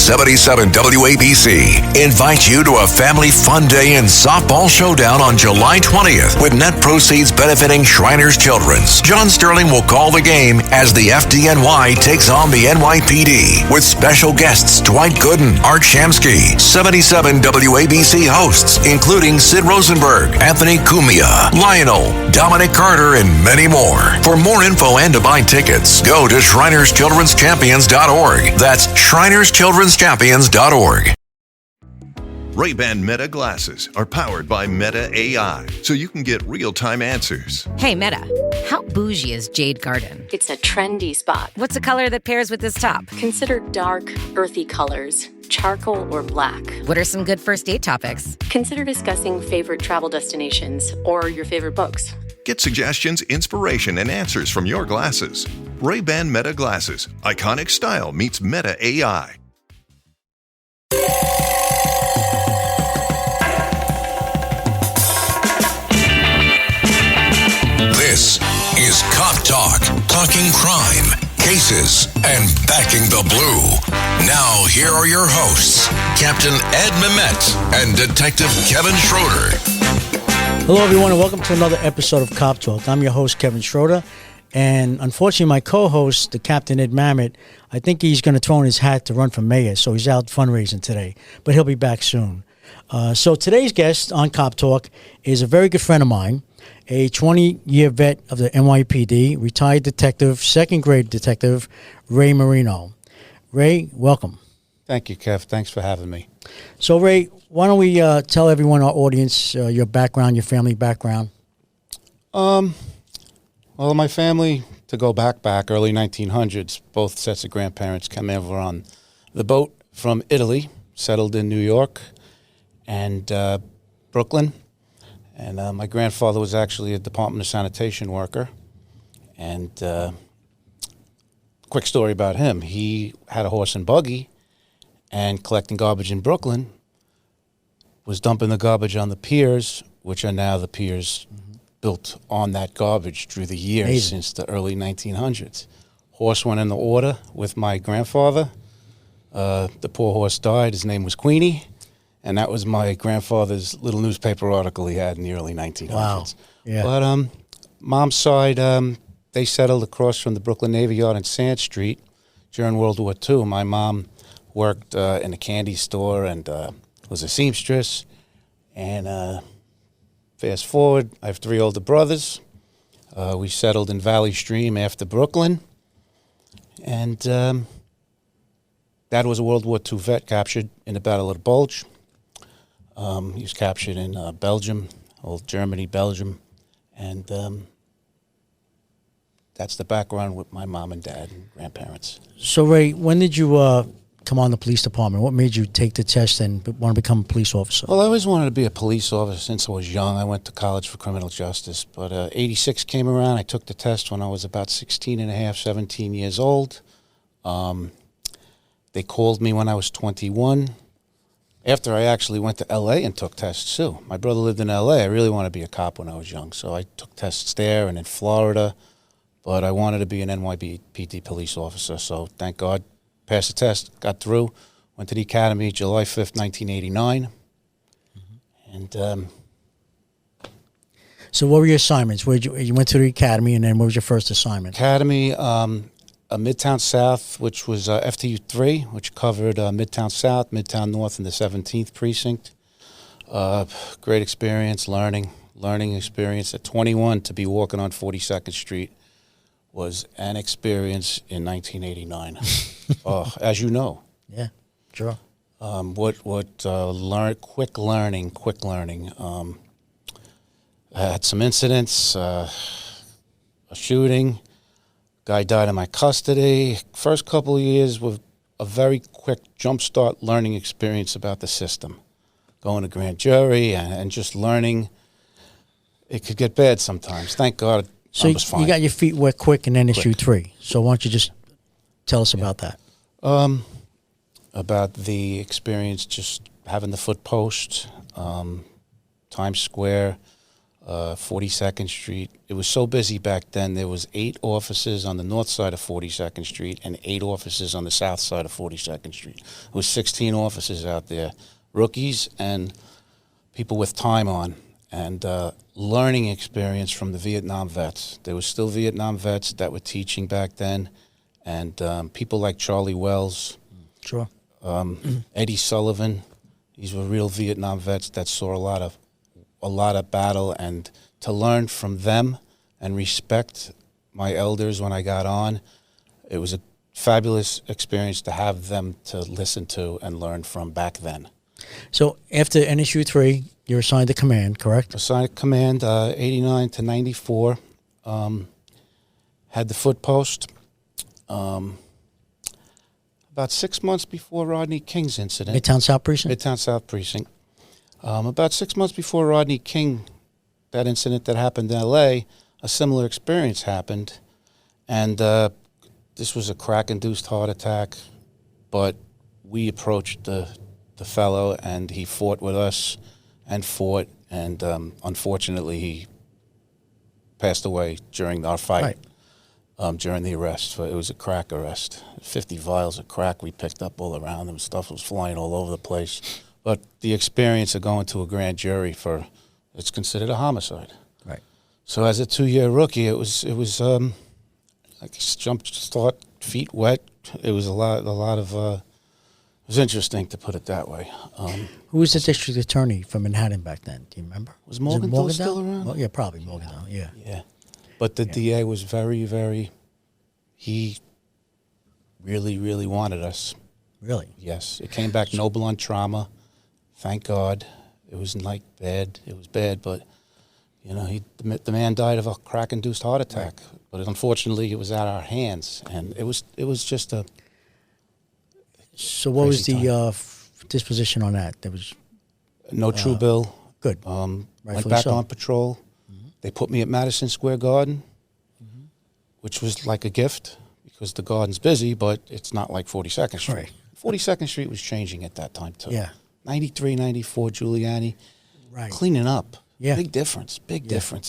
77 WABC invites you to a family fun day and softball showdown on July 20th with net proceeds benefiting Shriners Children's. John Sterling will call the game as the FDNY takes on the NYPD with special guests Dwight Gooden, Art Shamsky, 77 WABC hosts including Sid Rosenberg, Anthony Cumia, Lionel, Dominic Carter, and many more. For more info and to buy tickets, go to ShrinersChildren'sChampions.org. That's ShrinersChildren'sChampions.org. Ray-Ban Meta glasses are powered by Meta AI, so you can get real-time answers. Hey, Meta, how bougie is Jade Garden? It's a trendy spot. What's a color that pairs with this top? Consider dark, earthy colors, charcoal or black. What are some good first date topics? Consider discussing favorite travel destinations or your favorite books. Get suggestions, inspiration, and answers from your glasses. Ray-Ban Meta glasses. Iconic style meets Meta AI. This is Cop Talk, talking crime, cases, and backing the blue. Now, here are your hosts, Captain Ed Mehmet and Detective Kevin Schroeder. Hello, everyone, and welcome to another episode of Cop Talk. I'm your host, Kevin Schroeder, and unfortunately, my co-host, the Captain Ed Mehmet, I think he's going to throw in his hat to run for mayor, so he's out fundraising today, but he'll be back soon. So today's guest on Cop Talk is a very good friend of mine, a 20-year vet of the NYPD, retired detective, second-grade detective, Ray Marino. Ray, welcome. Thank you, Kev. Thanks for having me. So, Ray, why don't we tell everyone, our audience, your background, your family background? Well, my family, to go back early 1900s, both sets of grandparents came over on the boat from Italy, settled in New York and Brooklyn. And my grandfather was actually a Department of Sanitation worker. And quick story about him. He had a horse and buggy and collecting garbage in Brooklyn, was dumping the garbage on the piers, which are now the piers built on that garbage through the years since the early 1900s. Horse went in the water with my grandfather. The poor horse died. His name was Queenie. And that was my grandfather's little newspaper article he had in the early 1900s. Wow. Yeah. But mom's side, they settled across from the Brooklyn Navy Yard and Sand Street during World War II. My mom worked in a candy store and was a seamstress. And fast forward, I have three older brothers. We settled in Valley Stream after Brooklyn. And Dad was a World War II vet captured in the Battle of the Bulge. He was captured in Belgium, old Germany, Belgium. And that's the background with my mom and dad and grandparents. So, Ray, when did you come on the police department? What made you take the test and want to become a police officer? Well, I always wanted to be a police officer since I was young. I went to college for criminal justice. But 86 came around. I took the test when I was about 16 and a half, 17 years old. They called me when I was 21. After I actually went to L.A. and took tests, too. My brother lived in L.A. I really wanted to be a cop when I was young, so I took tests there and in Florida. But I wanted to be an NYPD police officer, so thank God. Passed the test, got through, went to the academy July 5th, 1989. And so what were your assignments? You went to the academy, and then what was your first assignment? Academy, Midtown South, which was FTU 3, which covered Midtown South, Midtown North, and the 17th Precinct. Great experience, learning experience. At 21, to be walking on 42nd Street was an experience in 1989. As you know. Yeah, sure. Quick learning. I had some incidents, a shooting. Guy died in my custody. First couple of years were a very quick jumpstart learning experience about the system. Going to grand jury and just learning. It could get bad sometimes. Thank God I was fine. You got your feet wet quick and then issue 3. So why don't you just tell us about that? About the experience, just having the foot post, Times Square, 42nd Street. It was so busy back then. There was 8 offices on the north side of 42nd Street and 8 offices on the south side of 42nd Street. It was 16 offices out there, rookies and people with time on, and learning experience from the Vietnam vets. There was still Vietnam vets that were teaching back then, and people like Charlie Wells, Sure. Eddie Sullivan. These were real Vietnam vets that saw a lot of battle, and to learn from them and respect my elders when I got on, it was a fabulous experience to have them to listen to and learn from back then. So after NSU 3, you're assigned to command, correct? Assigned to command, 89 to 94. Had the foot post. About 6 months before Rodney King's incident. Midtown South Precinct? Midtown South Precinct. About 6 months before Rodney King, that incident that happened in L.A., a similar experience happened. And this was a crack-induced heart attack, but we approached the fellow, and he fought with us and fought, and unfortunately he passed away during our fight. Right. During the arrest. So it was a crack arrest. 50 vials of crack we picked up all around him. Stuff was flying all over the place. But the experience of going to a grand jury it's considered a homicide. Right. So as a 2-year rookie, it was like jump start, feet wet. It was a lot of. It was interesting, to put it that way. Who was the district attorney from Manhattan back then? Do you remember? Was Morgenthau still around? Well, yeah, probably Morgenthau. Yeah. Yeah. But the DA was very, very, he really, really wanted us. Really? Yes. It came back no blunt trauma. Thank God. It wasn't like bad. It was bad, but, the man died of a crack-induced heart attack. Right. But unfortunately, it was out of our hands. And it was just a So what was the disposition on that? There was no true bill. Good. Went back on patrol. They put me at Madison Square Garden, which was like a gift because the garden's busy, but it's not like 42nd Street. Right. 42nd Street was changing at that time, too. Yeah. 93, 94, Giuliani. Right. Cleaning up. Yeah. Big difference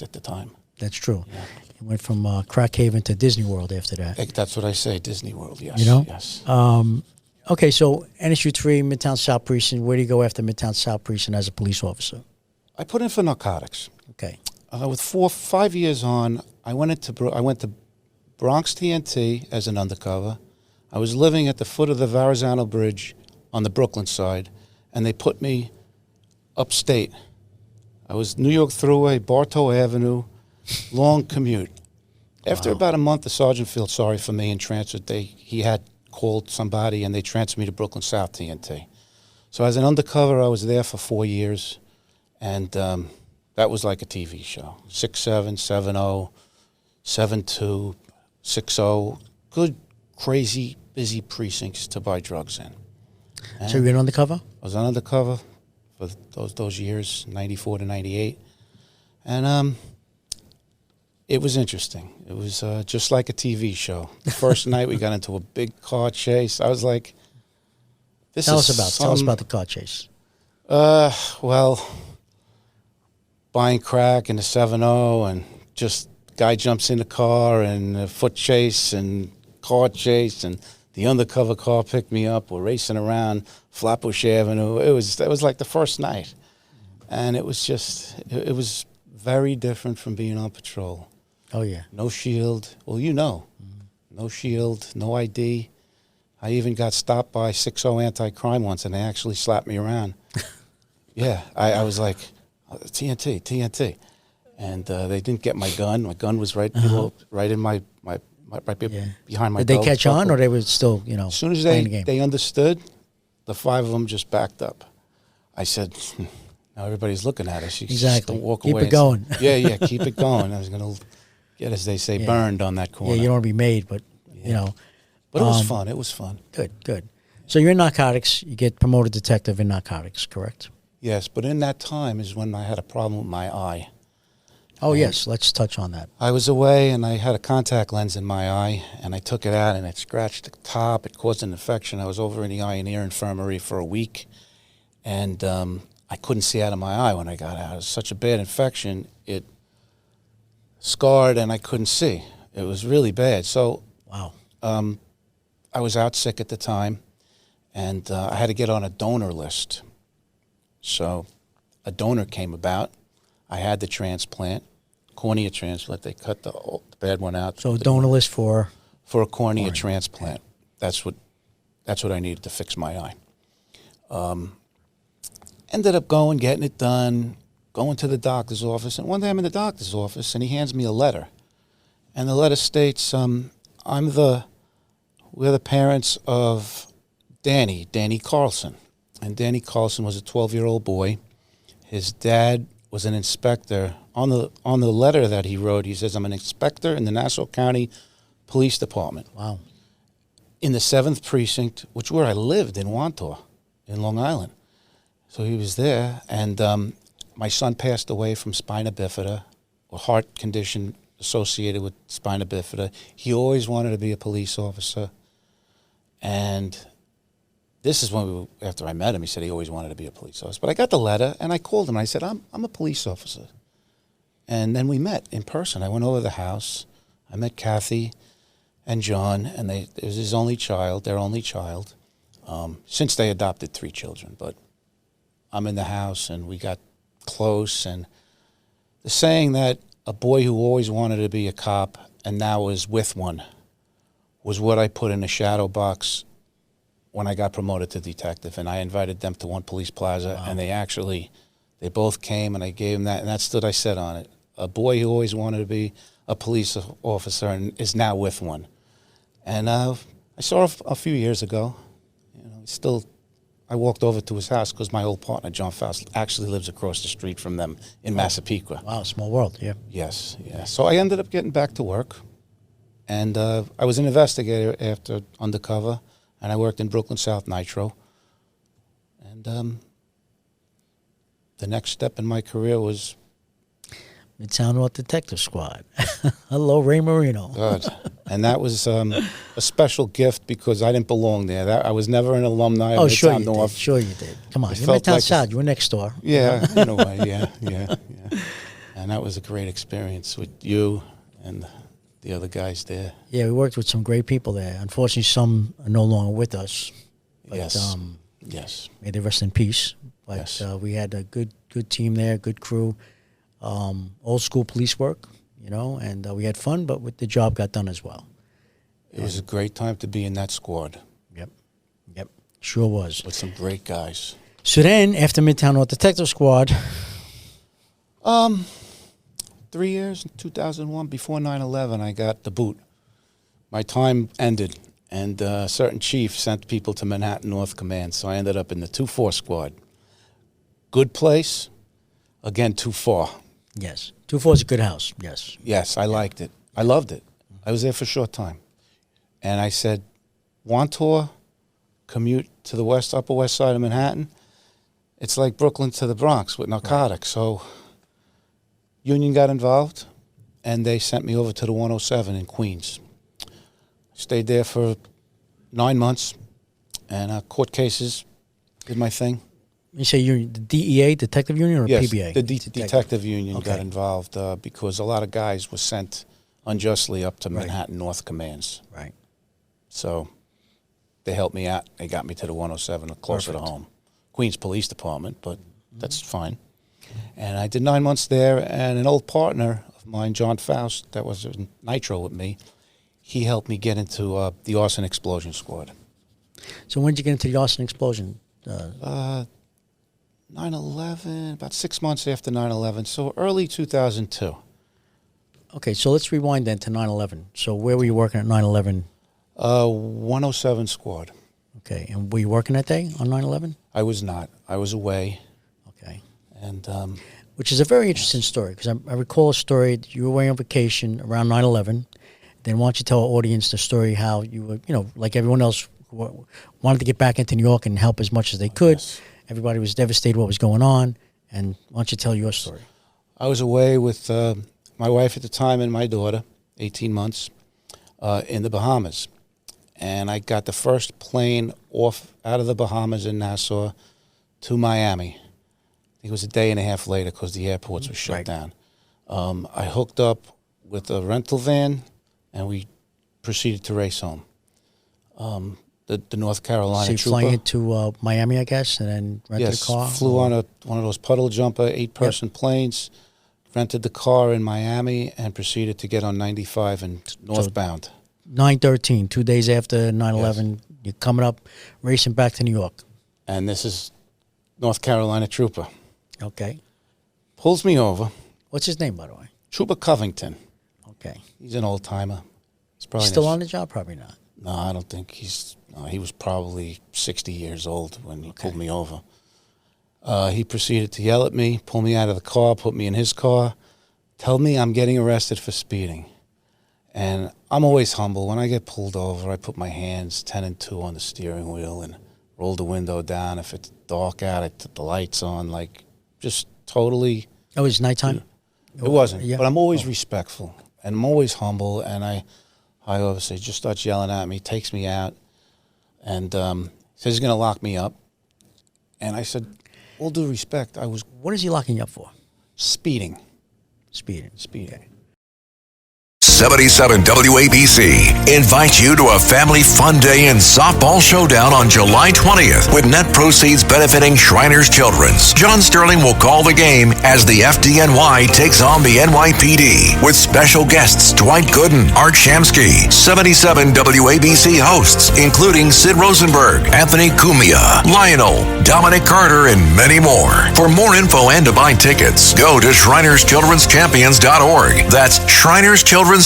at the time. That's true. Yeah. You went from Crackhaven to Disney World after that. That's what I say, Disney World, yes. Yes. Okay, so NSU 3, Midtown South Precinct. Where do you go after Midtown South Precinct as a police officer? I put in for narcotics. Okay. With 5 years on, I went to Bronx TNT as an undercover. I was living at the foot of the Verrazano Bridge on the Brooklyn side, and they put me upstate. I was New York Thruway, Bartow Avenue, long commute. After about a month, the sergeant felt sorry for me and transferred. He had called somebody, and they transferred me to Brooklyn South TNT. So as an undercover, I was there for 4 years, and that was like a TV show. 6-7, 7-0, 7-2, 6-0. Good, crazy, busy precincts to buy drugs in. And so you were undercover? I was undercover for those years, 94 to 98. And it was interesting. It was just like a TV show. The first night we got into a big car chase. I was like, Tell us about the car chase. Well, buying crack in the 7-0, and just guy jumps in the car, and a foot chase and car chase, and the undercover car picked me up. We're racing around Flatbush Avenue. That was like the first night, and it was just it was very different from being on patrol. Oh yeah. No shield. Well, no shield, no ID. I even got stopped by 6-0 anti-crime once, and they actually slapped me around. Yeah, I was like, TNT, and they didn't get my gun. My gun was right below, right in my behind my. Did they belt catch buckle. on, or they were still, As soon as playing the game? they understood, the 5 of them just backed up. I said, now everybody's looking at us. You Exactly. Just walk Keep away it going. Yeah, keep it going. I was going to get, as they say, burned on that corner. Yeah, you don't want to be made, but But it was fun. It was fun. Good. So you're in narcotics. You get promoted detective in narcotics, correct? Yes, but in that time is when I had a problem with my eye. Oh, yes. Let's touch on that. I was away, and I had a contact lens in my eye, and I took it out, and it scratched the top. It caused an infection. I was over in the eye and ear infirmary for a week, and I I couldn't see out of my eye when I got out. It was such a bad infection. It scarred and I couldn't see. It was really bad. So Wow. I was out sick at the time, and I had to get on a donor list. So a donor came about. I had the transplant, cornea transplant. They cut the bad one out. So donor list for a cornea transplant. That's what I needed to fix my eye. Ended up getting it done, going to the doctor's office. And one day I'm in the doctor's office, and he hands me a letter. And the letter states, we're the parents of Danny Carlson. And Danny Carlson was a 12-year-old boy. His dad was an inspector. On the letter that he wrote, he says, I'm an inspector in the Nassau County Police Department. Wow. In the 7th Precinct, which where I lived in Wantor, in Long Island. So he was there, and my son passed away from spina bifida, a heart condition associated with spina bifida. He always wanted to be a police officer, and this is when after I met him, he said he always wanted to be a police officer. But I got the letter, and I called him, and I said, I'm a police officer. And then we met in person. I went over to the house. I met Kathy and John, and it was his only child, their only child, since they adopted 3 children. But I'm in the house, and we got close. And the saying that a boy who always wanted to be a cop and now is with one was what I put in a shadow box when I got promoted to detective. And I invited them to One Police Plaza, and they both came, and I gave them that, and that's what I said on it. A boy who always wanted to be a police officer and is now with one. And I saw him a few years ago. I walked over to his house because my old partner, John Faust, actually lives across the street from them in Massapequa. Wow, small world, yeah. Yes, yeah. So I ended up getting back to work, and I was an investigator after undercover, and I worked in Brooklyn South Nitro. And the next step in my career was Midtown North Detective Squad. Hello, Ray Marino. God. And that was a special gift because I didn't belong there. I was never an alumni of Sure Midtown you North. did. Sure you did. Come on, It you're felt Midtown like South. You were next door. Yeah, in a way, yeah. And that was a great experience with you and the other guys there. Yeah, we worked with some great people there. Unfortunately, some are no longer with us. But, Yes. Yes. May they rest in peace. But Yes. we had a good team there, good crew. Old school police work, and we had fun, but the job got done as well. It was a great time to be in that squad Yep, sure was. with some great guys. So then, after Midtown North Detective Squad, 3 years, in 2001, before 9/11, I got the boot. My time ended, and a certain chief sent people to Manhattan North Command, so I ended up in the 2-4 squad. Good place, again, too far. yes, 2-4 is a good house, yes. Yes, I liked it. I loved it. I was there for a short time. And I said, Wantor, commute to the Upper West Side of Manhattan, it's like Brooklyn to the Bronx with narcotics. So Union got involved, and they sent me over to the 107 in Queens. Stayed there for 9 months, and court cases, did my thing. You say you're the DEA, Detective Union, or Yes, PBA? the detective union Okay. got involved because a lot of guys were sent unjustly up to Right. Manhattan North Commands. Right. So they helped me out. They got me to the 107, closer to Perfect. home. Queens Police Department, but that's fine. And I did 9 months there, and an old partner of mine, John Faust, that was in Nitro with me, he helped me get into the arson explosion squad. So when did you get into the arson explosion? 9/11, about 6 months after 9/11, so early 2002. Okay, so let's rewind then to 9/11. So where were you working at 9/11? 107 squad. Okay, and were you working that day on 9/11? I was not. I was away, Okay. and Which is a very interesting story, because I recall a story that you were away on vacation around 9/11. Then why don't you tell our audience the story how you were, like everyone else, wanted to get back into New York and help as much as they could. Yes. Everybody was devastated what was going on. And why don't you tell your story? I was away with my wife at the time and my daughter, 18 months, in the Bahamas. And I got the first plane out of the Bahamas in Nassau to Miami. it was a day and a half later because the airports were shut down. I hooked up with a rental van, and we proceeded to race home. The North Carolina So you trooper. flying into Miami, I guess, and then rented a car? Flew on one of those puddle jumper 8-person planes, rented the car in Miami, and proceeded to get on 95 and northbound. 9/13, 2 days after 9/11, you're coming up, racing back to New York. And this is North Carolina trooper. Okay. Pulls me over. What's his name, by the way? Trooper Covington. Okay. He's an old timer. He's probably Still on the job? Probably not. No, I don't think he's. No, he was probably 60 years old when he pulled me over. He proceeded to yell at me, pull me out of the car, put me in his car, tell me I'm getting arrested for speeding. And I'm always humble. When I get pulled over, I put my hands 10 and 2 on the steering wheel and roll the window down. If it's dark out, I put the lights on, like just totally. Oh, it's nighttime? It wasn't, Yeah. but I'm always respectful and I'm always humble. And I obviously just starts yelling at me, takes me out, and says he's going to lock me up. And I said, all due respect, I was What is he locking you up for? speeding. Speeding. Okay. 77 WABC invites you to a family fun day and softball showdown on July 20th with net proceeds benefiting Shriners Children's. John Sterling will call the game as the FDNY takes on the NYPD with special guests Dwight Gooden, Art Shamsky, 77 WABC hosts including Sid Rosenberg, Anthony Cumia, Lionel, Dominic Carter, and many more. For more info and to buy tickets, go to ShrinersChildren'sChampions.org. That's ShrinersChildren'sChampions.org.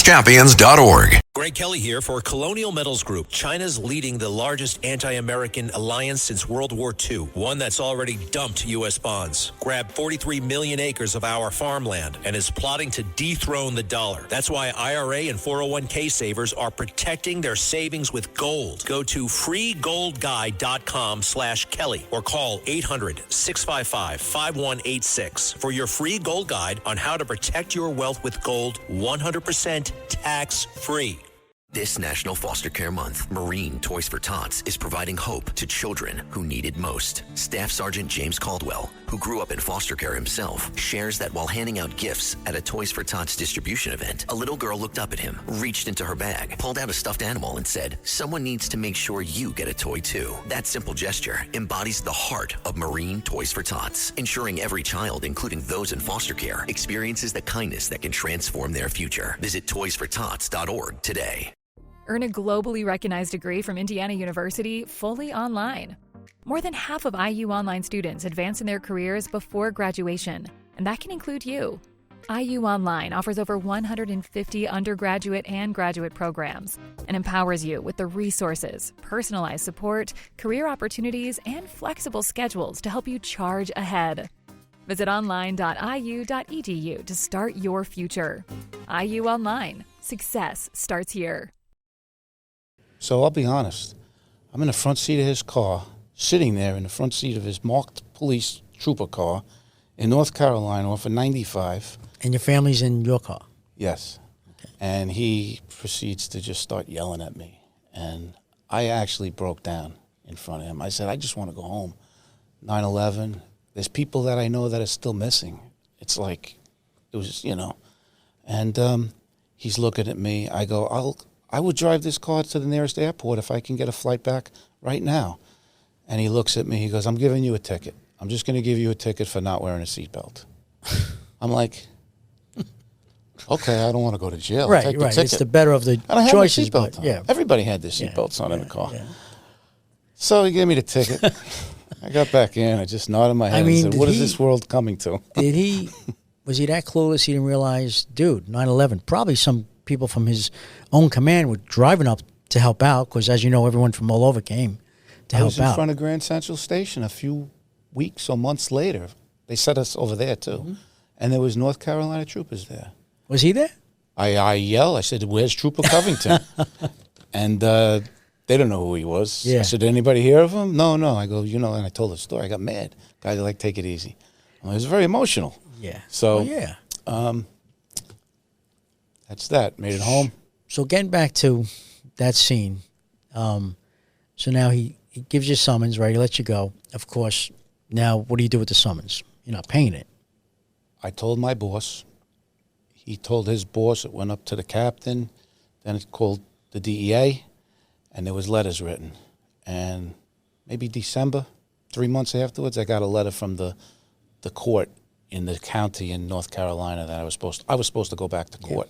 Greg Kelly here for Colonial Metals Group, China's leading the largest anti-American alliance since World War II, one that's already dumped U.S. bonds, grabbed 43 million acres of our farmland, and is plotting to dethrone the dollar. That's why IRA and 401k savers are protecting their savings with gold. Go to freegoldguide.com/Kelly or call 800-655-5186 for your free gold guide on how to protect your wealth with gold 100% tax-free. This National Foster Care Month, Marine Toys for Tots is providing hope to children who need it most. Staff Sergeant James Caldwell, who grew up in foster care himself, shares that while handing out gifts at a Toys for Tots distribution event, a little girl looked up at him, reached into her bag, pulled out a stuffed animal and said, "Someone needs to make sure you get a toy too." That simple gesture embodies the heart of Marine Toys for Tots, ensuring every child, including those in foster care, experiences the kindness that can transform their future. Visit toysfortots.org today. Earn a globally recognized degree from Indiana University fully online. More than half of IU Online students advance in their careers before graduation, and that can include you. IU Online offers over 150 undergraduate and graduate programs and empowers you with the resources, personalized support, career opportunities, and flexible schedules to help you charge ahead. Visit online.iu.edu to start your future. IU Online. Success starts here. So I'll be honest. I'm in the front seat of his car, sitting there in the front seat of his marked police trooper car in North Carolina off of 95. And your family's in your car? Yes. Okay. And he proceeds to just start yelling at me. And I actually broke down in front of him. I said, I just want to go home. 9/11, there's people that I know that are still missing. It's like, it was, And he's looking at me. I go, I would drive this car to the nearest airport if I can get a flight back right now. And he looks at me. He goes, I'm giving you a ticket. I'm just going to give you a ticket for not wearing a seatbelt. I'm like, okay, I don't want to go to jail. Right, I'll take the right. ticket. It's the better of the and I had choices. my seatbelt on. Yeah. Everybody had their seatbelts on in the car. Yeah. So he gave me the ticket. I got back in. I just nodded my head and said, what is this world coming to? Was he that clueless he didn't realize, dude, 9/11, probably some people from his own command were driving up to help out because, as you know, everyone from all over came to help out. I was in front of Grand Central Station a few weeks or months later. They set us over there, too. Mm-hmm. And there was North Carolina troopers there. Was he there? I yelled. I said, where's Trooper Covington? And they don't know who he was. Yeah. I said, did anybody hear of him? No. I go, and I told the story. I got mad. Guys are like, take it easy. Well, it was very emotional. Yeah. So, yeah. That's that. Made it home. So getting back to that scene, so now he gives you summons, right? He lets you go. Of course, now what do you do with the summons? You're not paying it. I told my boss. He told his boss. It went up to the captain. Then it called the DEA, and there was letters written. And maybe December, 3 months afterwards, I got a letter from the court in the county in North Carolina that I was supposed to go back to court.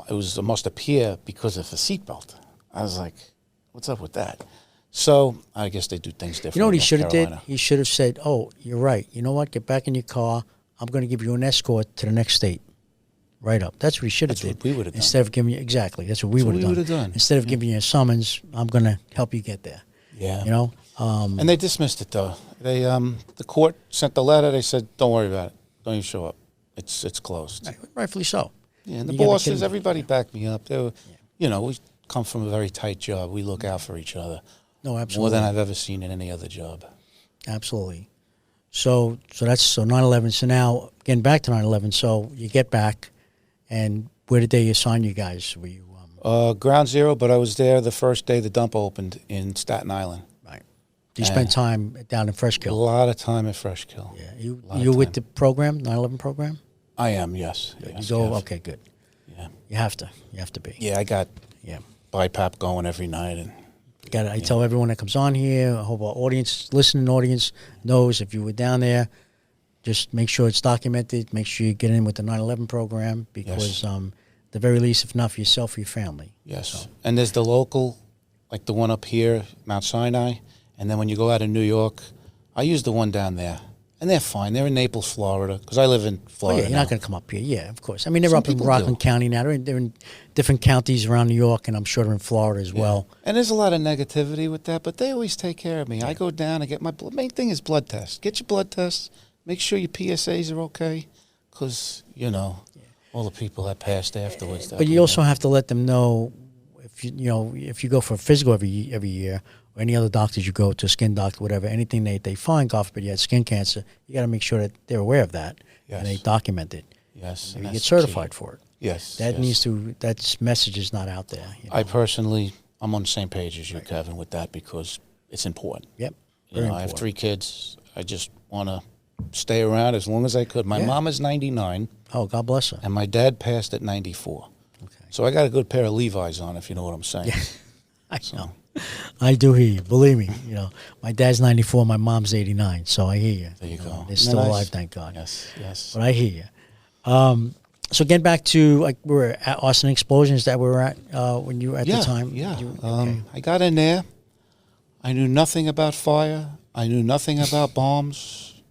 It was a must appear because of the seatbelt. I was like, what's up with that? So I guess they do things differently. You know what he should have did? Carolina. He should have said, "Oh, you're right. You know what? Get back in your car. I'm going to give you an escort to the next state." Right up. That's what he should have did. What we would have done. Instead of giving you exactly. That's what we would have done. Instead of giving you a summons, I'm going to help you get there. Yeah. You know. And they dismissed it though. They the court sent the letter. They said, "Don't worry about it. Don't even show up. It's closed." Rightfully so. Yeah. And the bosses, everybody backed me up. They were, you know, we come from a very tight job. We look out for each other. No, absolutely. More than I've ever seen in any other job. Absolutely. So that's 9/11. So now getting back to 9/11. So you get back, and where did they assign you guys? Were you Ground Zero? But I was there the first day the dump opened in Staten Island. Right. You spent time down in Freshkill. A lot of time at Freshkill. Yeah. You with the program, 9/11 program? I am. Yes. Good. Yes, you go. yes. Okay. Good. Yeah. You have to. You have to be. Yeah. I got Yeah. BiPAP going every night and. I tell everyone that comes on here, I hope our listening audience knows if you were down there, just make sure it's documented. Make sure you get in with the 9/11 program because, the very least, if not for yourself, for your family. Yes. So. And there's the local, like the one up here, Mount Sinai. And then when you go out of New York, I use the one down there. And they're fine. They're in Naples, Florida, because I live in Florida. You're not going to come up here. Yeah, of course. I mean, they're Some up in people Rockland do. County now. They're in different counties around New York, and I'm sure they're in Florida as well. And there's a lot of negativity with that, but they always take care of me. I go down, I get my blood. Main thing is blood tests. Get your blood tests. Make sure your PSAs are okay, because, you know, all the people that passed afterwards. But you also have to let them know if you go for a physical every year, or any other doctors you go to, skin doctor, whatever, anything they find, God forbid you had skin cancer, you got to make sure that they're aware of that and they document it. Yes. And you get certified for it. Yes. That that message is not out there. You know? I personally, I'm on the same page as you, Kevin, with that because it's important. Yep. I have 3 kids. I just want to stay around as long as I could. My mom is 99. Oh, God bless her. And my dad passed at 94. Okay. So I got a good pair of Levi's on, if you know what I'm saying. Yeah. I know. I do hear you. Believe me, my dad's 94, my mom's 89, so I hear you. There you go. They're still alive, thank God. Yes. But I hear you. So getting back to we were at arson explosions that we were at when you were at the time. Yeah. I got in there. I knew nothing about fire. I knew nothing about bombs.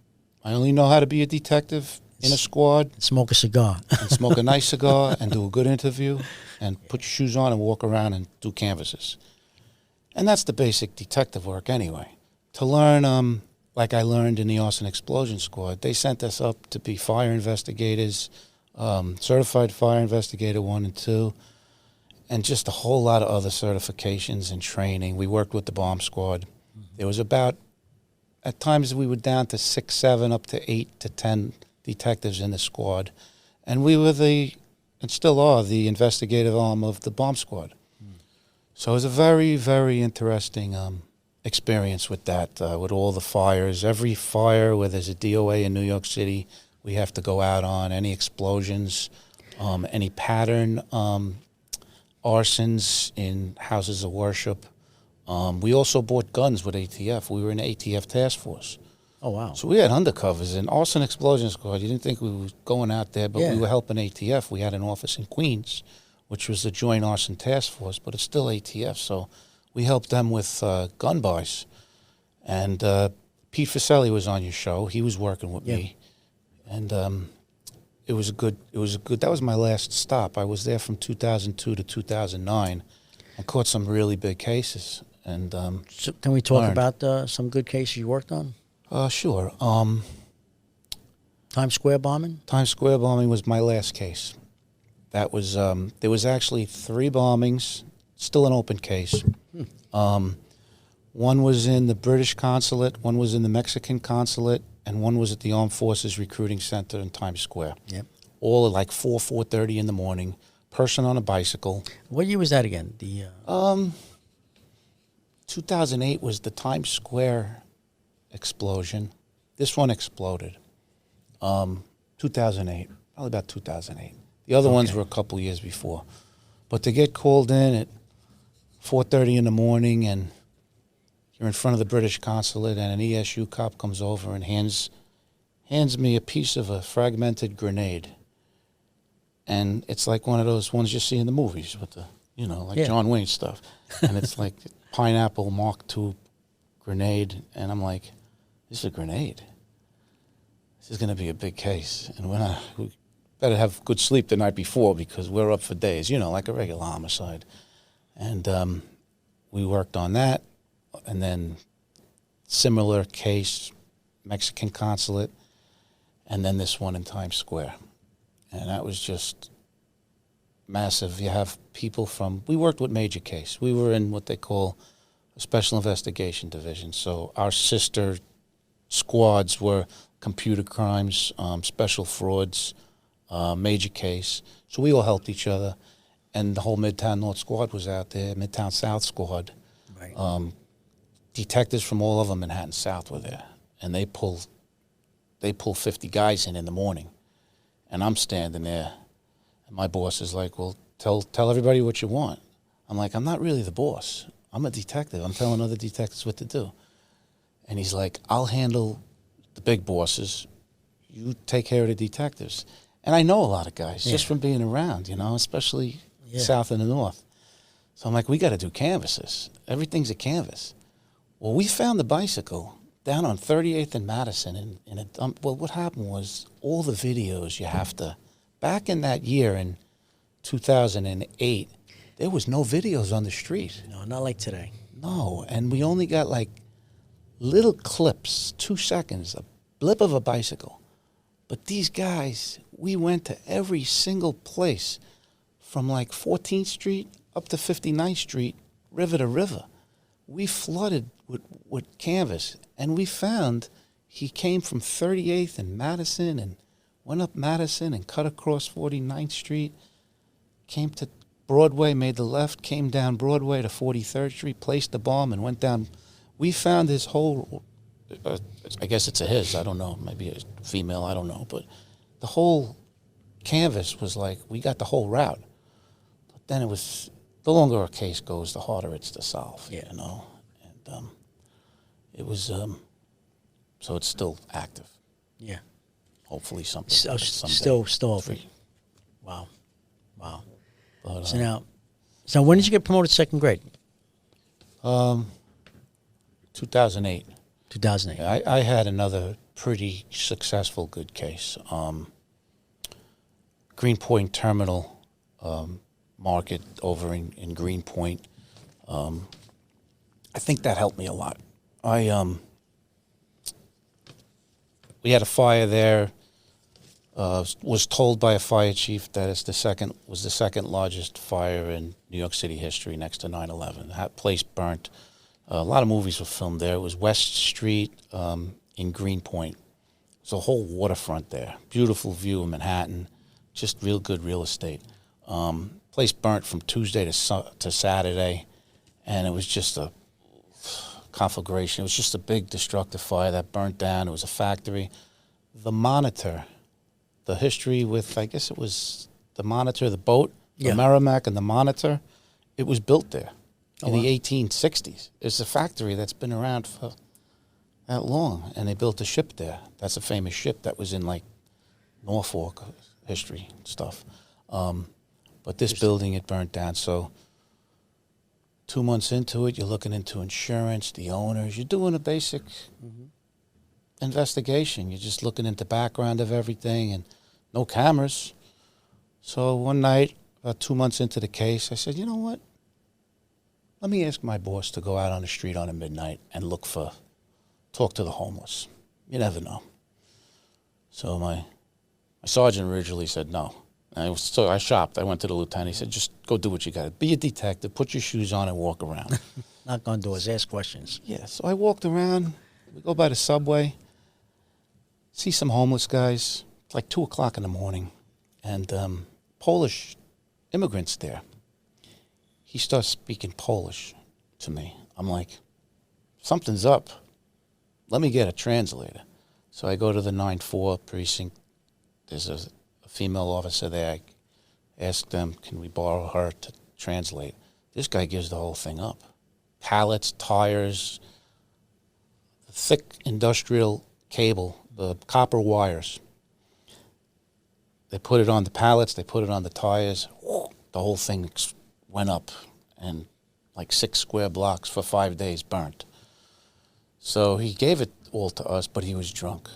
I only know how to be a detective in a squad. Smoke a cigar. And smoke a nice cigar and do a good interview and put your shoes on and walk around and do canvases. And that's the basic detective work anyway. To learn, like I learned in the Arson Explosion Squad, they sent us up to be fire investigators, certified fire investigator 1 and 2, and just a whole lot of other certifications and training. We worked with the bomb squad. There was about, at times we were down to 6, 7, up to 8 to 10 detectives in the squad. And we were and still are, the investigative arm of the bomb squad. So it was a very, very interesting experience with that, with all the fires. Every fire where there's a DOA in New York City, we have to go out on. Any explosions, any pattern arsons in houses of worship. We also bought guns with ATF. We were in the ATF task force. Oh, wow. So we had undercovers in Arson Explosion Squad. You didn't think we were going out there, but we were helping ATF. We had an office in Queens, which was the Joint Arson Task Force, but it's still ATF. So we helped them with gun buys. And Pete Fuselli was on your show. He was working with me. And it was a good, that was my last stop. I was there from 2002 to 2009 and caught some really big cases. And so can we talk about some good cases you worked on? Sure. Times Square bombing? Times Square bombing was my last case. That was, there was actually 3 bombings, still an open case. One was in the British consulate, one was in the Mexican consulate, and one was at the Armed Forces Recruiting Center in Times Square. Yep. All at like 4:30 in the morning, person on a bicycle. What year was that again? 2008 was the Times Square explosion. This one exploded. 2008, probably about 2008. The other ones were a couple years before. But to get called in at 4:30 in the morning and you're in front of the British consulate and an ESU cop comes over and hands me a piece of a fragmented grenade. And it's like one of those ones you see in the movies with the, John Wayne stuff. And it's like pineapple Mark II grenade. And I'm like, this is a grenade. This is going to be a big case. And we better have good sleep the night before because we're up for days, like a regular homicide. And we worked on that. And then similar case, Mexican consulate, and then this one in Times Square. And that was just massive. You have people we worked with major case. We were in what they call a special investigation division. So our sister squads were computer crimes, special frauds, major case. So we all helped each other. And the whole Midtown North squad was out there, Midtown South squad. Right. Detectives from all over Manhattan South were there. And they pull 50 guys in the morning. And I'm standing there, and my boss is like, well, tell everybody what you want. I'm like, I'm not really the boss. I'm a detective. I'm telling other detectives what to do. And he's like, I'll handle the big bosses. You take care of the detectives. And I know a lot of guys just from being around, especially south and the north. So I'm like, we got to do canvases. Everything's a canvas. Well, we found the bicycle down on 38th and Madison in a dump. Well, what happened was all the videos you have to, back in that year in 2008, there was no videos on the street. No, not like today. No, and we only got like little clips, 2 seconds, a blip of a bicycle. But these guys, we went to every single place from like 14th Street up to 59th Street, river to river. We flooded with canvas, and we found he came from 38th and Madison and went up Madison and cut across 49th Street, came to Broadway, made the left, came down Broadway to 43rd Street, placed the bomb, and went down. We found his whole, I guess it's a his, I don't know, maybe a female, I don't know, but the whole canvas was like, we got the whole route. But then it was, the longer a case goes, the harder it's to solve, And it was, so it's still active. Yeah. Hopefully something. Still free. Wow. But, so when did you get promoted to second grade? 2008. 2008. I had another pretty successful good case. Greenpoint Terminal market over in Greenpoint. I think that helped me a lot. We had a fire there. Was told by a fire chief that it's the second largest fire in New York City history, next to 9/11. That place burnt. A lot of movies were filmed there. It was West Street in Greenpoint. It's a whole waterfront there. Beautiful view of Manhattan. Just real good real estate. Place burnt from Tuesday to Saturday, and it was just a conflagration. It was just a big destructive fire that burnt down. It was a factory. The Monitor, the history with, I guess it was the Monitor, the boat, the Merrimack and the Monitor, it was built there in the 1860s. It's a factory that's been around for that long, and they built a ship there. That's a famous ship that was in, like, Norfolk history stuff. But this building, it burnt down. So 2 months into it, you're looking into insurance, the owners. You're doing a basic investigation. You're just looking into the background of everything and no cameras. So one night, about 2 months into the case, I said, you know what? Let me ask my boss to go out on the street on a midnight and talk to the homeless. You never know. So my sergeant originally said no. So I shopped. I went to the lieutenant. He said, just go do what you got to. Be a detective. Put your shoes on and walk around. Knock on doors. Ask questions. Yeah. So I walked around. We go by the subway. See some homeless guys. It's like 2 o'clock in the morning. And Polish immigrants there. He starts speaking Polish to me. I'm like, something's up. Let me get a translator. So I go to the 9-4 precinct. There's a female officer there. I ask them, can we borrow her to translate? This guy gives the whole thing up. Pallets, tires, thick industrial cable, the copper wires. They put it on the pallets, they put it on the tires. The whole thing went up, and like 6 square blocks for 5 days burnt. So he gave it all to us, but he was drunk.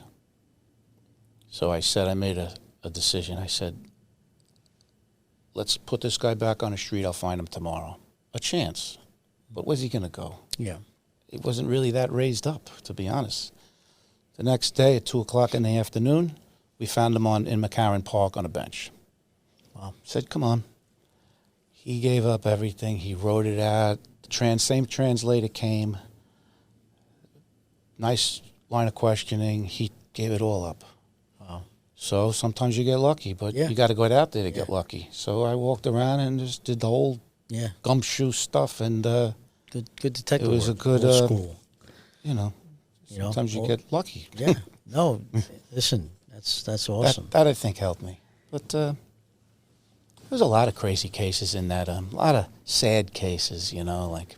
So I made a decision. I said, let's put this guy back on the street. I'll find him tomorrow. A chance. But where's he going to go? Yeah. It wasn't really that raised up, to be honest. The next day at 2 o'clock in the afternoon, we found him in McCarran Park on a bench. Wow. Said, come on. He gave up everything. He wrote it out. The same translator came. Nice line of questioning. He gave it all up. Wow. So sometimes you get lucky, but you got to go out there to get lucky. So I walked around and just did the whole gumshoe stuff, and good detective. It was work. a good Old school. Sometimes you get lucky. Yeah. No, listen, that's awesome. That I think helped me. But there's a lot of crazy cases in that. A lot of sad cases, like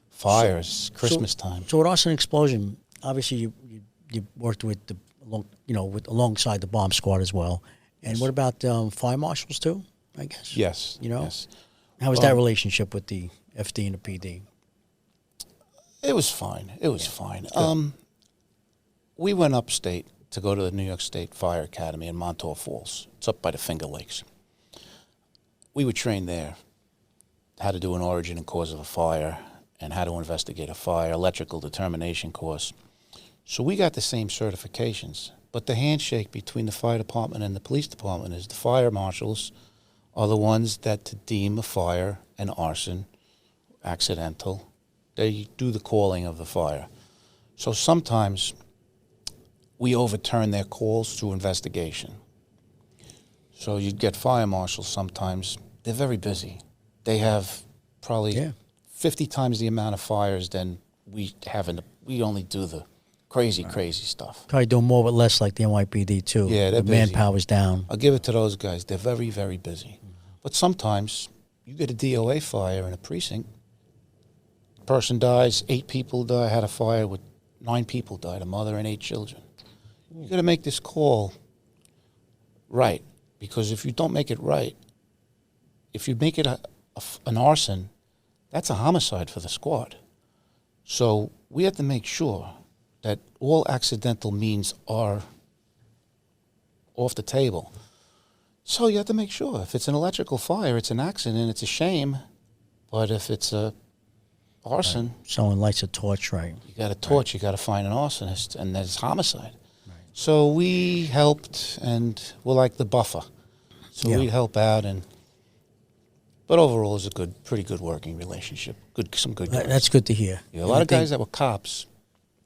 fires, Christmas time. So with arson explosion, obviously you worked with alongside the bomb squad as well. And what about fire marshals too? I guess. Yes. Yes. How was that relationship with the FD and the PD? It was fine. It was fine. We went upstate to go to the New York State Fire Academy in Montauk Falls. It's up by the Finger Lakes. We were trained there how to do an origin and cause of a fire and how to investigate a fire, electrical determination course. So we got the same certifications. But the handshake between the fire department and the police department is the fire marshals are the ones that deem a fire an arson, accidental. They do the calling of the fire. So sometimes we overturn their calls through investigation. So you'd get fire marshals sometimes. They're very busy. They have probably 50 times the amount of fires than we have we only do the crazy stuff. Probably doing more with less, like the NYPD too. Yeah, they're the busy. manpower's down. I'll give it to those guys. They're very, very busy. But sometimes you get a DOA fire in a precinct. Person dies, 8 people die. I had a fire with 9 people died, a mother and 8 children. You got to make this call right, because if you don't make it right, if you make it an arson, that's a homicide for the squad. So we have to make sure that all accidental means are off the table. So you have to make sure if it's an electrical fire, it's an accident, it's a shame. But if it's a arson, someone lights a torch, right? You got a torch. You got to find an arsonist, and that's homicide. Right. So we helped, and we're like the buffer. So we'd help out, but overall, it's a pretty good working relationship. Some good guys. That's good to hear. Yeah, a lot of guys that were cops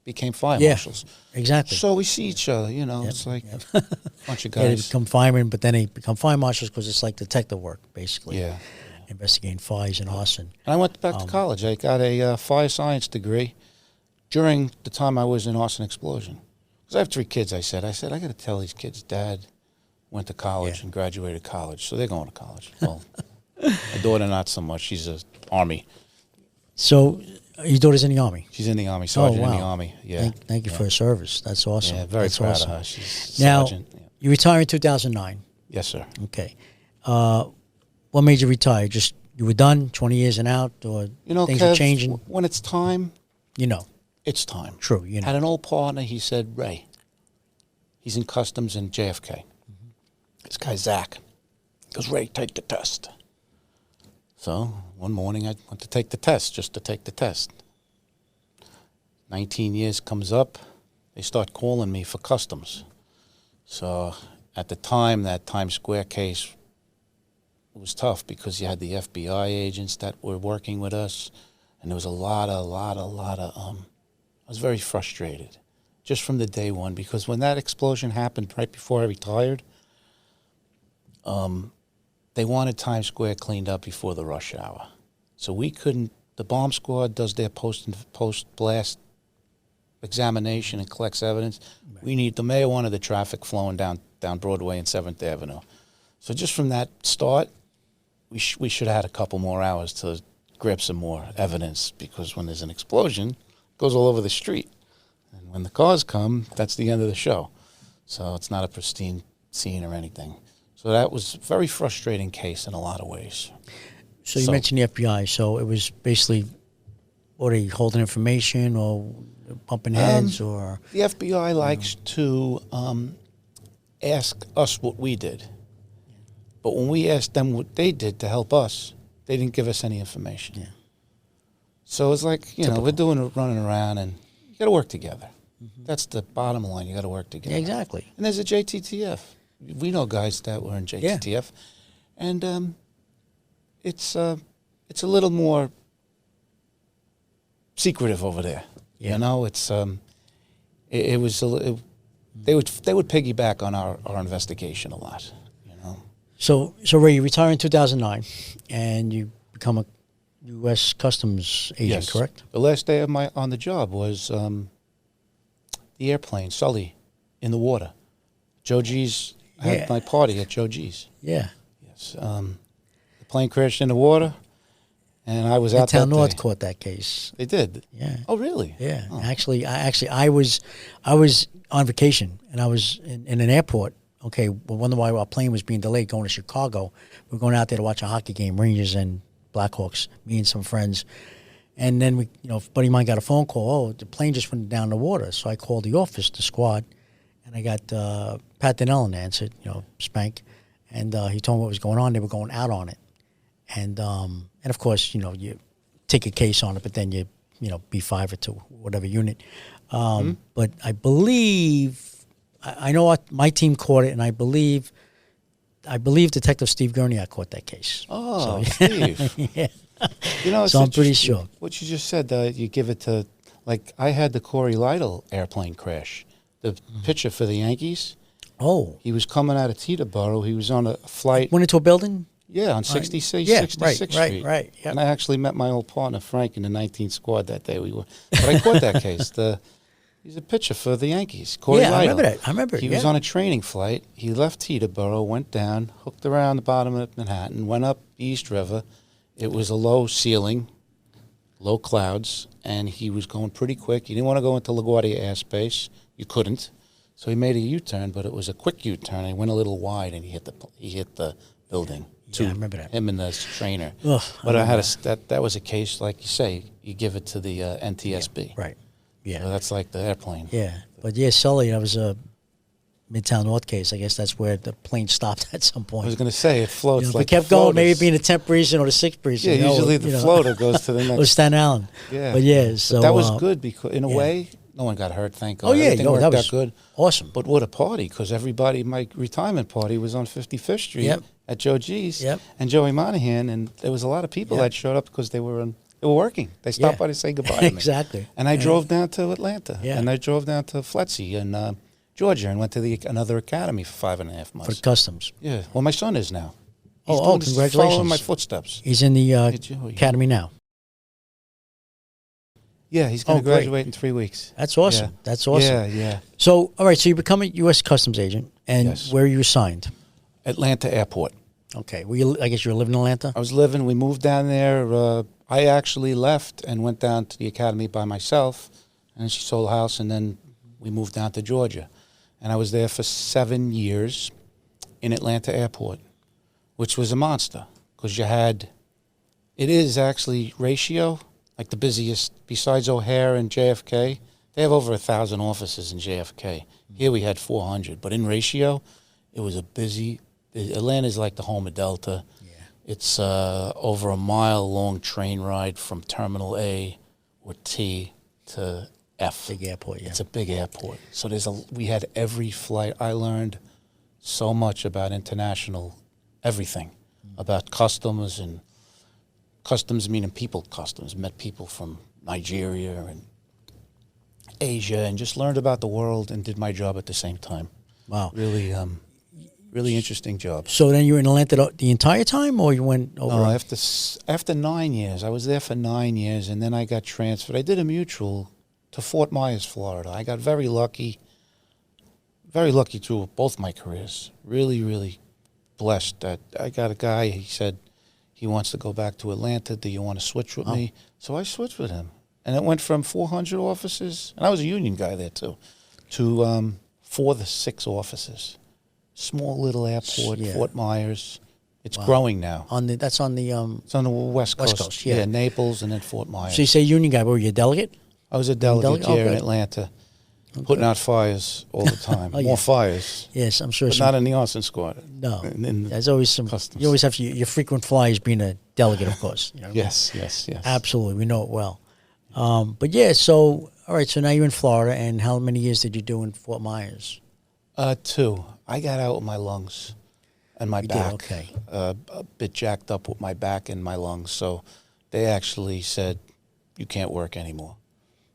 became fire marshals. Exactly. So we see each other. It's like a bunch of guys. They become firemen, but then they become fire marshals because it's like detective work, basically. Yeah. Investigating fires and arson. And I went back to college. I got a fire science degree during the time I was in arson explosion. Because I have 3 kids, I said, I got to tell these kids, Dad went to college and graduated college, so they're going to college. Well, my daughter not so much. She's an Army. So your daughter's in the Army? She's in the Army, sergeant in the Army. Yeah. Thank you for her service. That's awesome. Yeah, very proud awesome. of her. She's now, sergeant. you retired in 2009. Yes, sir. Okay. What made you retire? Just you were done, 20 years and out, or things Kev, are changing? When it's time, it's time. True. Had an old partner. He said, Ray, he's in customs in JFK. Mm-hmm. This guy Zach goes, Ray, take the test. So one morning I went to take the test, just to take the test. 19 years comes up, they start calling me for customs. So at the time, that Times Square case was tough because you had the FBI agents that were working with us, and there was a lot of, I was very frustrated just from the day one, because when that explosion happened right before I retired, they wanted Times Square cleaned up before the rush hour. So we couldn't, the bomb squad does their post-blast examination and collects evidence. The mayor wanted the traffic flowing down Broadway and 7th Avenue. So just from that start, we should have had a couple more hours to grab some more evidence, because when there's an explosion, it goes all over the street. And when the cars come, that's the end of the show. So it's not a pristine scene or anything. So that was a very frustrating case in a lot of ways. So you mentioned the FBI. So it was basically, what are you holding information or bumping heads or? The FBI likes to ask us what we did. But when we asked them what they did to help us, they didn't give us any information. Yeah. So it's like, we're running around, and you got to work together. That's the bottom line. You got to work together. Yeah, exactly. And there's a JTTF. We know guys that were in JTTF, and it's a little more secretive over there. Yeah. You know, it's they would piggyback on our investigation a lot. You know. So Ray, you retire in 2009, and you become a U.S. Customs agent, correct? The last day of on the job was the airplane, Sully, in the water. Joe G's. I had my party at Joe G's. Yeah. Yes. The plane crashed in the water, and I was out that Midtown North day. caught that case. They did? Yeah. Oh, really? Yeah. Oh. Actually, I was on vacation, and I was in an airport. Okay, well, wonder why our plane was being delayed going to Chicago. We were going out there to watch a hockey game, Rangers and Blackhawks, me and some friends. And then a buddy of mine got a phone call. Oh, the plane just went down the water. So I called the office, the squad, and I got Pat Donnell answered, Spank, and he told me what was going on. They were going out on it, and of course, you take a case on it, but then you B5 it to whatever unit. But I believe I know my team caught it, and I believe Detective Steve Gurniak caught that case. Oh, Steve. Yeah. So I'm pretty sure. What you just said, you give it to, like, I had the Corey Lytle airplane crash. The pitcher for the Yankees. Oh. He was coming out of Teterboro. He was on a flight. Went into a building? Yeah, on 66th Street. Right. Yep. And I actually met my old partner, Frank, in the 19th squad that day. But I caught that case. He's a pitcher for the Yankees. Corey Lytle. I remember that. He was on a training flight. He left Teterboro, went down, hooked around the bottom of Manhattan, went up East River. It was a low ceiling, low clouds, and he was going pretty quick. He didn't want to go into LaGuardia airspace. You couldn't. So he made a U-turn, but it was a quick U-turn. He went a little wide, and he hit the building. Yeah, I remember that. Him and the trainer. Ugh, but that was a case, like you say, you give it to the NTSB. Yeah, right. Yeah. So that's like the airplane. Yeah. But Sully, that was a Midtown North case. I guess that's where the plane stopped at some point. I was going to say, it floats if like it kept going, maybe being the 10th precinct or the 6th precinct. Yeah, usually the floater goes to the next. Or Staten Island. Yeah. But so. But that was good because, in a way, no one got hurt, thank God. Oh, yeah. Everything worked that was out good. Awesome. But what a party, because my retirement party was on 55th Street at Joe G's and Joey Monahan, and there was a lot of people that showed up because they were working. They stopped by to say goodbye to me. Exactly. And I drove down to Atlanta. Yeah. And I drove down to Fletzy and Georgia and went to another academy for 5.5 months. For customs. Yeah. Well, my son is now. He's congratulations. Following my footsteps. He's in the academy now. Yeah, he's going to graduate in 3 weeks. That's awesome. Yeah. That's awesome. Yeah. So, all right, so you become a U.S. Customs agent, and where are you assigned? Atlanta Airport. Okay. I guess you were living in Atlanta? We moved down there. I actually left and went down to the academy by myself, and she sold a house, and then we moved down to Georgia. And I was there for 7 years in Atlanta Airport, which was a monster, because it is actually ratio, like the busiest, besides O'Hare and JFK, they have over 1,000 offices in JFK. Here we had 400, but in ratio, it was a busy. Atlanta's like the home of Delta. Yeah. It's over a mile-long train ride from Terminal A or T to F. Big airport, yeah. It's a big airport. So we had every flight. I learned so much about international everything, about customs and customs meaning people customs. Met people from Nigeria and Asia and just learned about the world and did my job at the same time. Wow. Really interesting job. So then you were in Atlanta the entire time, or you went over? No, after 9 years. I was there for 9 years, and then I got transferred. I did a mutual to Fort Myers, Florida. I got very lucky through both my careers. Really, really blessed that I got a guy, he said he wants to go back to Atlanta. Do you want to switch with me? So I switched with him. And it went from 400 officers, and I was a union guy there too, to 4 to 6 officers. Small little airport, Fort Myers. It's growing now. That's on the it's on the West Coast. West Coast, yeah. Naples and then Fort Myers. So you say union guy, but were you a delegate? I was a delegate here in good. Atlanta, putting out fires all the time. More fires. Yes, I'm sure. But not in the arson squad. No, in there's always some. customs. You always have your frequent flyers being a delegate, of course. You know what I mean? Yes. Absolutely, we know it well. But yeah, so all right, so now you're in Florida, and how many years did you do in Fort Myers? 2. I got out with my lungs and my back. Okay. A bit jacked up with my back and my lungs. So they actually said, you can't work anymore.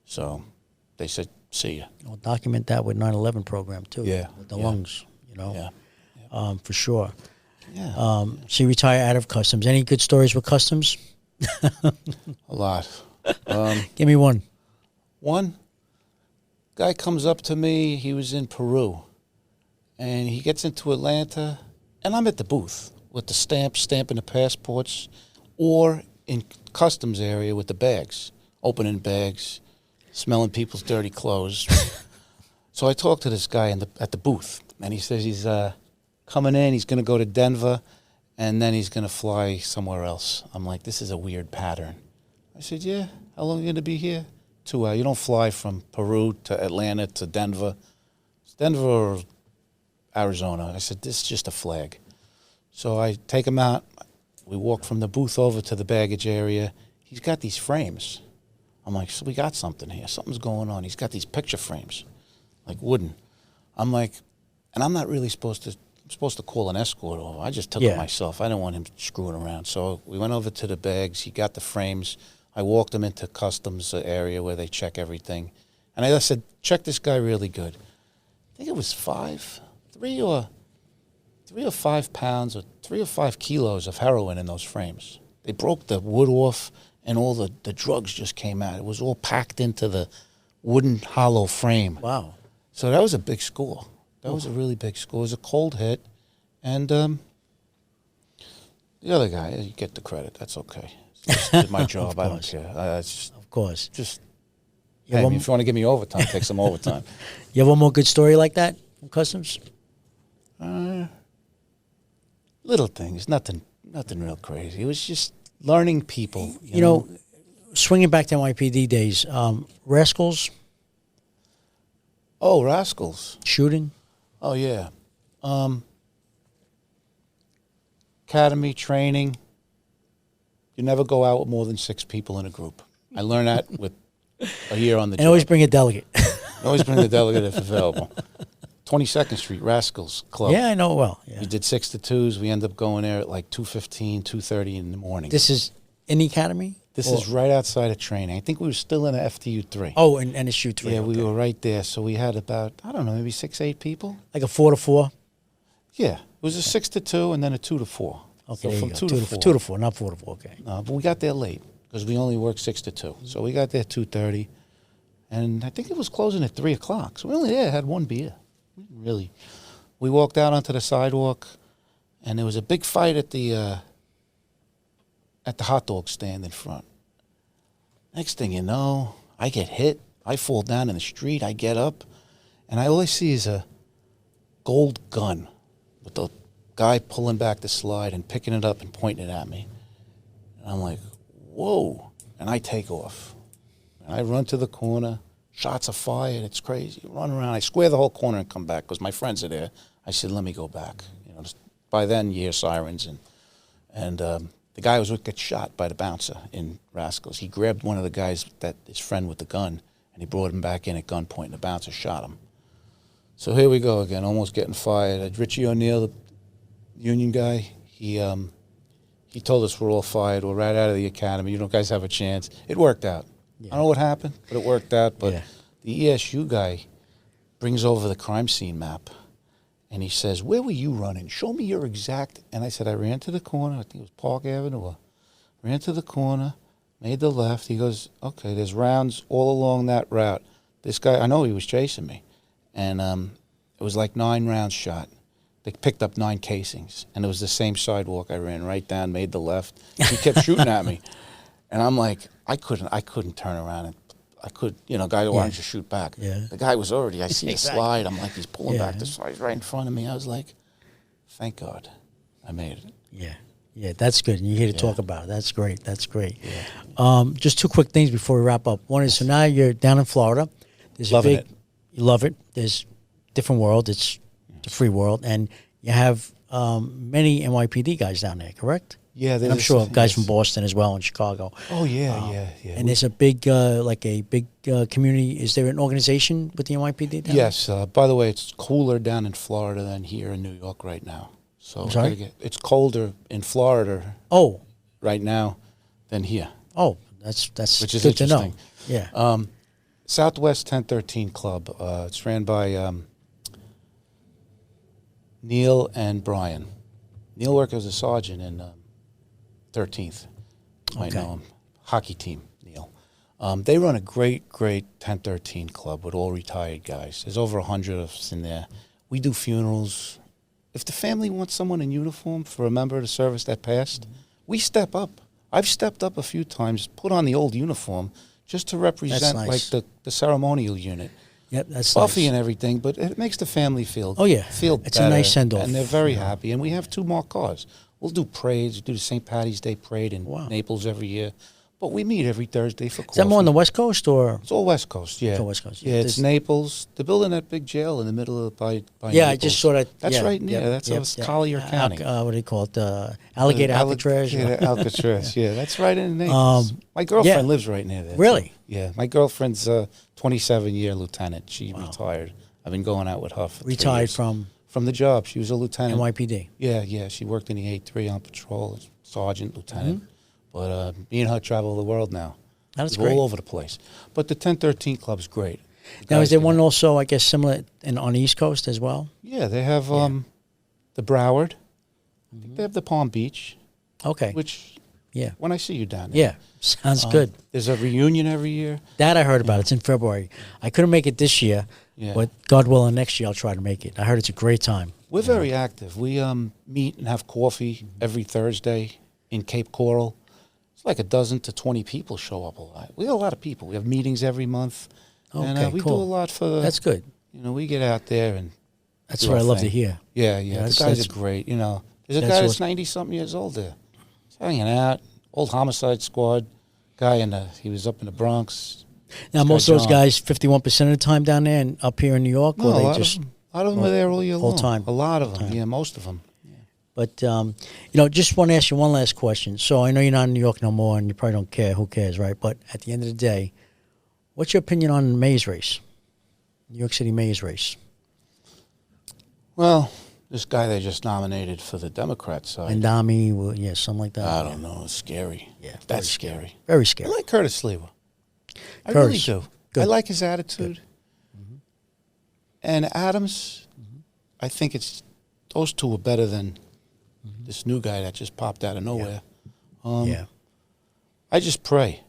So they said, see ya. Well, document that with 9/11 program too. Yeah. With the lungs, you know. Yeah. For sure. Yeah. So you retire out of customs. Any good stories with customs? A lot. Give me one. One guy comes up to me. He was in Peru. And he gets into Atlanta, and I'm at the booth with the stamping the passports, or in customs area with the bags, opening bags, smelling people's dirty clothes. So I talked to this guy at the booth, and he says he's coming in. He's going to go to Denver, and then he's going to fly somewhere else. I'm like, this is a weird pattern. I said, yeah, how long are you going to be here? 2 hours. You don't fly from Peru to Atlanta to Denver. It's Denver or Arizona. I said, this is just a flag. So I take him out. We walk from the booth over to the baggage area. He's got these frames. I'm like, so we got something here. Something's going on. He's got these picture frames, like wooden. I'm like, and I'm not really supposed to call an escort over. I just took it myself. I didn't want him screwing around. So we went over to the bags. He got the frames. I walked him into customs area where they check everything. And I said, check this guy really good. I think it was 3 or 5 pounds or 3 or 5 kilos of heroin in those frames. They broke the wood off, and all the drugs just came out. It was all packed into the wooden hollow frame. Wow. So that was a big score. That was a really big score. It was a cold hit. And the other guy, you get the credit. That's okay. Just did my job. I don't care. Of course. Just, Yeah, hey, if you want to give me overtime, take some overtime. You have one more good story like that from customs? Little things, nothing real crazy. It was just learning people. You know, swinging back to NYPD days, rascals, Oh, rascals. shooting. Oh, yeah. Academy training. You never go out with more than 6 people in a group. I learned that with a year on the job. And always bring a delegate. Always bring the delegate if available. 22nd Street Rascals Club. Yeah, I know it well. Yeah. We did 6 to 2s. We ended up going there at like 2:15, 2:30 in the morning. This is in the academy? This is right outside of training. I think we were still in a FTU 3. Oh, and it's shoot 3. Yeah, okay. we were right there. So we had about, I don't know, maybe 6, 8 people. Like a 4 to 4? Yeah. It was a 6 to 2 and then a 2 to 4. Okay, So there you from go. 2 to 4. 2 to 4, not 4 to 4, okay. No, but we got there late because we only worked 6 to 2. So we got there 2:30. And I think it was closing at 3 o'clock. So we only had 1 beer. Really. We walked out onto the sidewalk, and there was a big fight at the hot dog stand in front. Next thing you know, I get hit. I fall down in the street. I get up, and all I see is a gold gun with the guy pulling back the slide and picking it up and pointing it at me. And I'm like, whoa. And I take off. And I run to the corner. Shots are fired. It's crazy. Run around. I square the whole corner and come back because my friends are there. I said, let me go back. You know, by then, you hear sirens. And the guy was get shot by the bouncer in Rascals. He grabbed one of the guys, his friend with the gun, and he brought him back in at gunpoint, and the bouncer shot him. So here we go again, almost getting fired. Richie O'Neill, the union guy, he told us we're all fired. We're right out of the academy. You don't guys have a chance. It worked out. Yeah. I don't know what happened, but it worked out. But the ESU guy brings over the crime scene map, and he says, where were you running? Show me your exact. And I said, I ran to the corner. I think it was Park Avenue. I ran to the corner, made the left. He goes, okay, there's rounds all along that route. This guy, I know he was chasing me. And it was like 9 rounds shot. They picked up 9 casings. And it was the same sidewalk I ran right down, made the left. He kept shooting at me. And I'm like, I couldn't turn around. And I could, guy wanted to shoot back. Yeah. The guy was already, I see the Exactly. slide. I'm like, he's pulling Yeah. back the slide right in front of me. I was like, thank God I made it. Yeah. Yeah, that's good. And you're here to talk about it. That's great. That's great. Just 2 quick things before we wrap up. One is, so now you're down in Florida. There's Loving a big, it. You love it. There's different world. It's the free world. And you have many NYPD guys down there, correct? Yeah, And I'm sure guys from Boston as well and Chicago. Oh, yeah. And there's a big, community. Is there an organization with the NYPD down Yes. By the way, it's cooler down in Florida than here in New York right now. So I'm sorry? it's colder in Florida Oh. right now than here. Oh, that's Which is good to know. interesting. Yeah. Southwest 1013 Club. It's ran by Neil and Brian. Neil worked as a sergeant in 13th. You might know him. Hockey team, Neil. They run a great 1013 club with all retired guys. There's over 100 of us in there. We do funerals. If the family wants someone in uniform for a member of the service that passed, we step up. I've stepped up a few times, put on the old uniform, just to represent nice. like the ceremonial unit. Yep, that's Buffy nice. and everything, but it makes the family feel Oh, yeah. feel It's a better, nice send-off. and they're very happy. And we have 2 more cars. We'll do parades. We do the St. Patty's Day parade in Naples every year, but we meet every Thursday for coffee. Is that more on the West Coast or? It's all West Coast, yeah. It's all West Coast. Yeah, it's Naples. They're building that big jail in the middle of by Yeah, I Naples. just saw that. That's yeah, right near. That's Collier County. What do you call it? Alligator Alcatraz. Yeah, Alcatraz. Yeah, that's right in Naples. My girlfriend lives right near there. Really? Too. Yeah, my girlfriend's a 27-year lieutenant. She retired. I've been going out with her for 3 Retired years. from the job. She was a lieutenant. NYPD. Yeah. She worked in the 8-3 on patrol, as sergeant, lieutenant. But me and her travel the world now. That's We're great. all over the place. But the 1013 Club's great. Now, is there one also, I guess, similar on the East Coast as well? Yeah, they have the Broward. I think they have the Palm Beach. Okay. Which, Yeah. when I see you down there. Yeah. Sounds good. There's a reunion every year. That I heard about. It's in February. I couldn't make it this year, but God willing, next year I'll try to make it. I heard it's a great time. We're very active. We meet and have coffee every Thursday in Cape Coral. It's like 12 to 20 people show up a lot. We have a lot of people. We have meetings every month. Okay, and we cool. do a lot for the... That's good. we get out there and... That's do what I our love to thing. hear. Yeah. That's- The guys that's- are great, There's a that's guy that's what- 90-something years old there. He's hanging out. Old homicide squad guy, he was up in the Bronx. Now, This most guy of those John. guys, 51% of the time down there and up here in New York, No, or a they lot just... of them. A lot of them are there all year long. time. A lot of them. Yeah, most of them. But, just want to ask you one last question. So I know you're not in New York no more and you probably don't care. Who cares, right? But at the end of the day, what's your opinion on the mayor's race? New York City mayor's race? Well, this guy they just nominated for the Democrat side. Andami, something like that. I don't know. It's scary. Yeah, That's scary. Very I scary. like Curtis Lewa. I really Curtis. do. Good. I like his attitude. And Adams, I think those two are better than this new guy that just popped out of nowhere. Yeah. I just pray,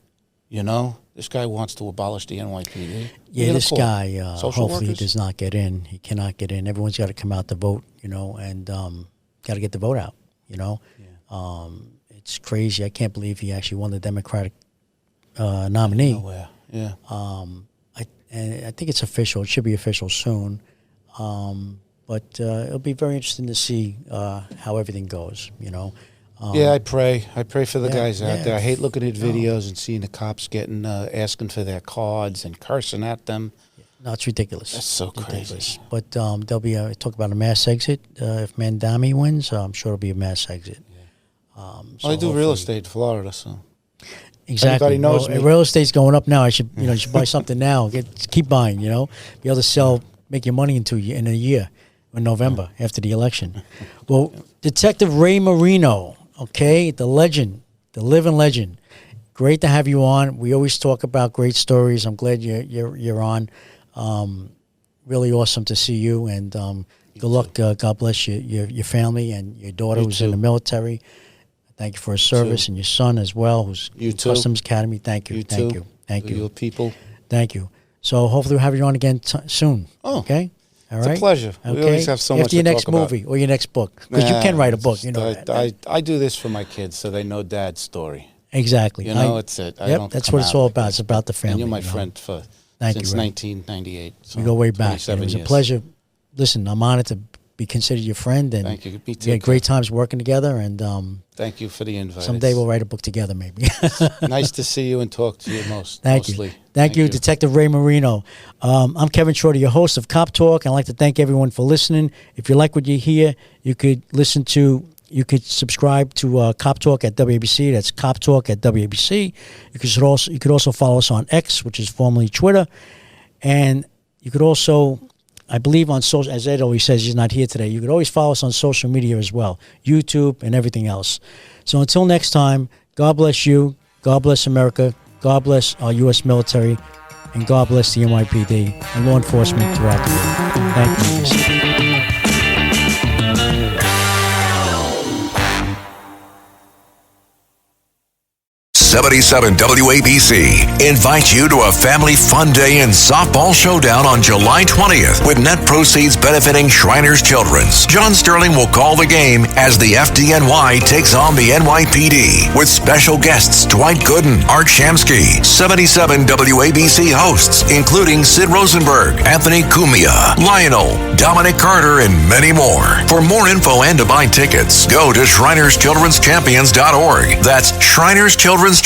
this guy wants to abolish the NYPD. Yeah, this guy, Social hopefully workers? he does not get in. He cannot get in. Everyone's got to come out to vote, and got to get the vote out, It's crazy. I can't believe he actually won the Democratic nominee. Nowhere. Yeah. I think it's official. It should be official soon. But it'll be very interesting to see how everything goes, Yeah, I pray. I pray for the guys out yeah. there. I hate looking at videos and seeing the cops getting asking for their cards and cursing at them. No, it's ridiculous. That's so Ridiculous. crazy. But there'll be talk about a mass exit. If Mandami wins, I'm sure it'll be a mass exit. So I do real hopefully- estate in Florida, so Exactly. Everybody knows Well, me. real estate's going up now. I should, you should buy something now. Keep buying. Be able to sell, make your money in a year, in November after the election. Well, Detective Ray Marino, okay, the legend, the living legend. Great to have you on. We always talk about great stories. I'm glad you're on. Really awesome to see you, and good luck. God bless your family and your daughter who's in the military. Thank you for his service, and your son as well, who's in Customs Academy. Thank you. Thank you. Thank you. Your people. Thank you. So hopefully we'll have you on again soon. Oh. Okay? All right? It's a pleasure. Okay? We always have so much After your to next talk about. movie or your next book. Because you can write a book, you know that. I do this for my kids so they know Dad's story. Exactly. You know, it's it. That's what it's all about. It's about the family. And you're my friend since 1998. So we go way back. It was a pleasure. Listen, I'm honored to be considered your friend. And thank you. Me too. We had great times working together. And thank you for the invite. Someday we'll write a book together, maybe. Nice to see you and talk to you mostly. Thank you, Detective Ray Marino. I'm Kevin Schroeder, your host of Cop Talk. I'd like to thank everyone for listening. If you like what you hear, you could subscribe to Cop Talk at WABC. That's Cop Talk at WABC. You could also follow us on X, which is formerly Twitter. And you could also, I believe on social, as Ed always says, he's not here today, you could always follow us on social media as well, YouTube and everything else. So until next time, God bless you, God bless America, God bless our U.S. military, and God bless the NYPD and law enforcement throughout the world. Thank you. 77 WABC invites you to a family fun day and softball showdown on July 20th with net proceeds benefiting Shriners Children's. John Sterling will call the game as the FDNY takes on the NYPD with special guests Dwight Gooden, Art Shamsky, 77 WABC hosts including Sid Rosenberg, Anthony Cumia, Lionel, Dominic Carter, and many more. For more info and to buy tickets, go to ShrinersChildren'sChampions.org. That's ShrinersChildren'sChampions.org.